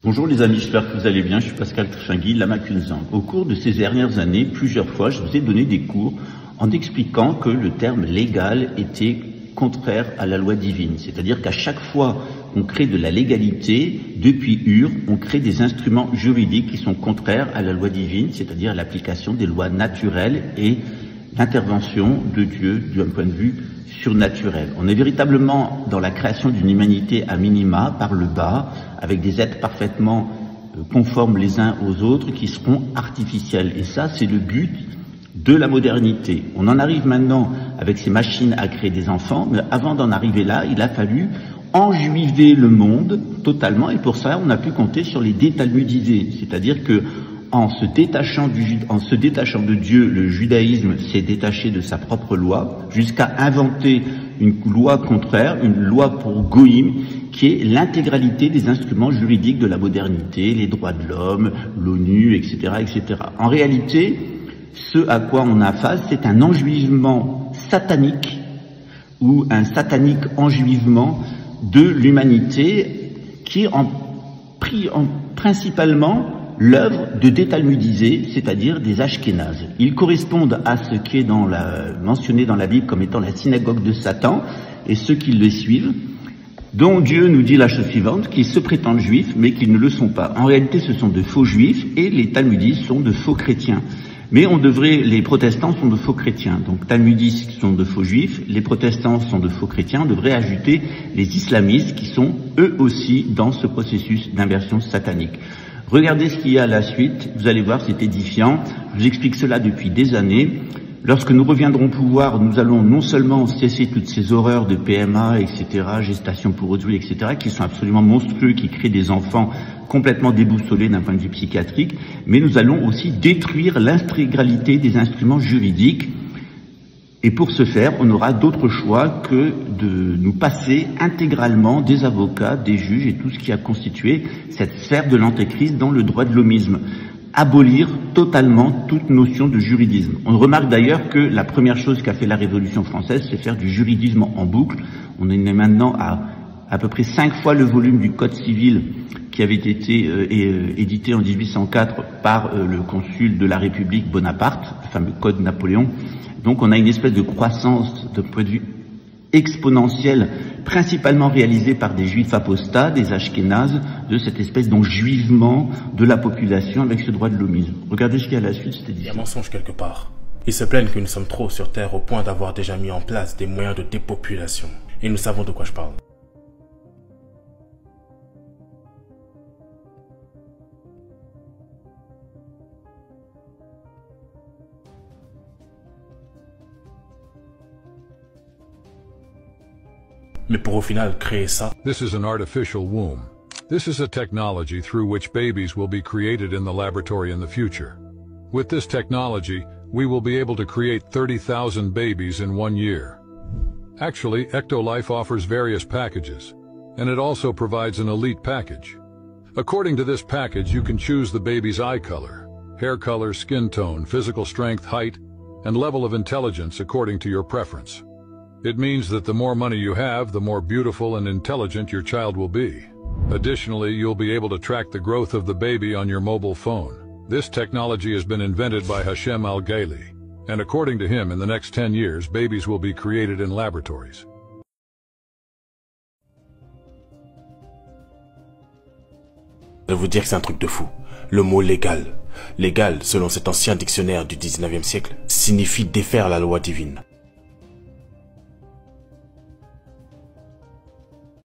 Bonjour les amis, j'espère que vous allez bien, je suis Pascal Tringuy, Lama Kunzang. Au cours de ces dernières années, plusieurs fois, je vous ai donné des cours en expliquant que le terme légal était contraire à la loi divine. C'est-à-dire qu'à chaque fois qu'on crée de la légalité, depuis Ur, on crée des instruments juridiques qui sont contraires à la loi divine, c'est-à-dire l'application des lois naturelles et l'intervention de Dieu d'un point de vue surnaturel. On est véritablement dans la création d'une humanité à minima, par le bas, avec des êtres parfaitement conformes les uns aux autres, qui seront artificiels. Et ça, c'est le but de la modernité. On en arrive maintenant avec ces machines à créer des enfants, mais avant d'en arriver là, il a fallu enjuiver le monde totalement, et pour ça, on a pu compter sur les détalmudisés, c'est-à-dire que en se détachant de Dieu, le judaïsme s'est détaché de sa propre loi, jusqu'à inventer une loi contraire, une loi pour Goïm, qui est l'intégralité des instruments juridiques de la modernité, les droits de l'homme, l'ONU, etc., etc. En réalité, ce à quoi on a face, c'est un enjuivement satanique, ou un satanique enjuivement de l'humanité, qui pris principalement l'œuvre de détalmudisés, c'est-à-dire des Ashkénazes. Ils correspondent à ce qui est mentionné dans la Bible comme étant la synagogue de Satan, et ceux qui le suivent, dont Dieu nous dit la chose suivante, qu'ils se prétendent juifs, mais qu'ils ne le sont pas. En réalité, ce sont de faux juifs, et les talmudistes sont de faux chrétiens. Mais les protestants sont de faux chrétiens. Donc, talmudistes sont de faux juifs, les protestants sont de faux chrétiens. On devrait ajouter les islamistes qui sont eux aussi dans ce processus d'inversion satanique. Regardez ce qu'il y a à la suite, vous allez voir, c'est édifiant. Je vous explique cela depuis des années. Lorsque nous reviendrons au pouvoir, nous allons non seulement cesser toutes ces horreurs de PMA, etc., gestation pour autrui, etc., qui sont absolument monstrueux, qui créent des enfants complètement déboussolés d'un point de vue psychiatrique, mais nous allons aussi détruire l'intégralité des instruments juridiques. Et pour ce faire, on n'aura d'autre choix que de nous passer intégralement des avocats, des juges et tout ce qui a constitué cette sphère de l'antéchrist dans le droit de l'homisme. Abolir totalement toute notion de juridisme. On remarque d'ailleurs que la première chose qu'a fait la Révolution française, c'est faire du juridisme en boucle. On est maintenant à peu près 5 fois le volume du Code civil qui avait été édité en 1804 par le consul de la République Bonaparte, le fameux Code Napoléon. Donc on a une espèce de croissance de point de vue exponentielle, principalement réalisée par des juifs apostats, des ashkénazes, de cette espèce d'enjuivement de la population avec ce droit de l'homisme. Regardez ce qu'il y a à la suite, c'était Il y a un mensonge quelque part. Ils se plaignent que nous sommes trop sur Terre au point d'avoir déjà mis en place des moyens de dépopulation. Et nous savons de quoi je parle. Mais pour au final créer ça. This is an artificial womb. This is a technology through which babies will be created in the laboratory in the future. With this technology, we will be able to create 30,000 babies in 1 year. Actually, Ectolife offers various packages, and it also provides an elite package. According to this package, you can choose the baby's eye color, hair color, skin tone, physical strength, height, and level of intelligence according to your preference. It means that the more money you have, the more beautiful and intelligent your child will be. Additionally, you'll be able to track the growth of the baby on your mobile phone. This technology has been invented by Hashem Al-Ghaili, and according to him, in the next 10 years, babies will be created in laboratories. Je vais vous dire que c'est un truc de fou. Le mot légal. Légal, selon cet ancien dictionnaire du 19e siècle, signifie défaire la loi divine.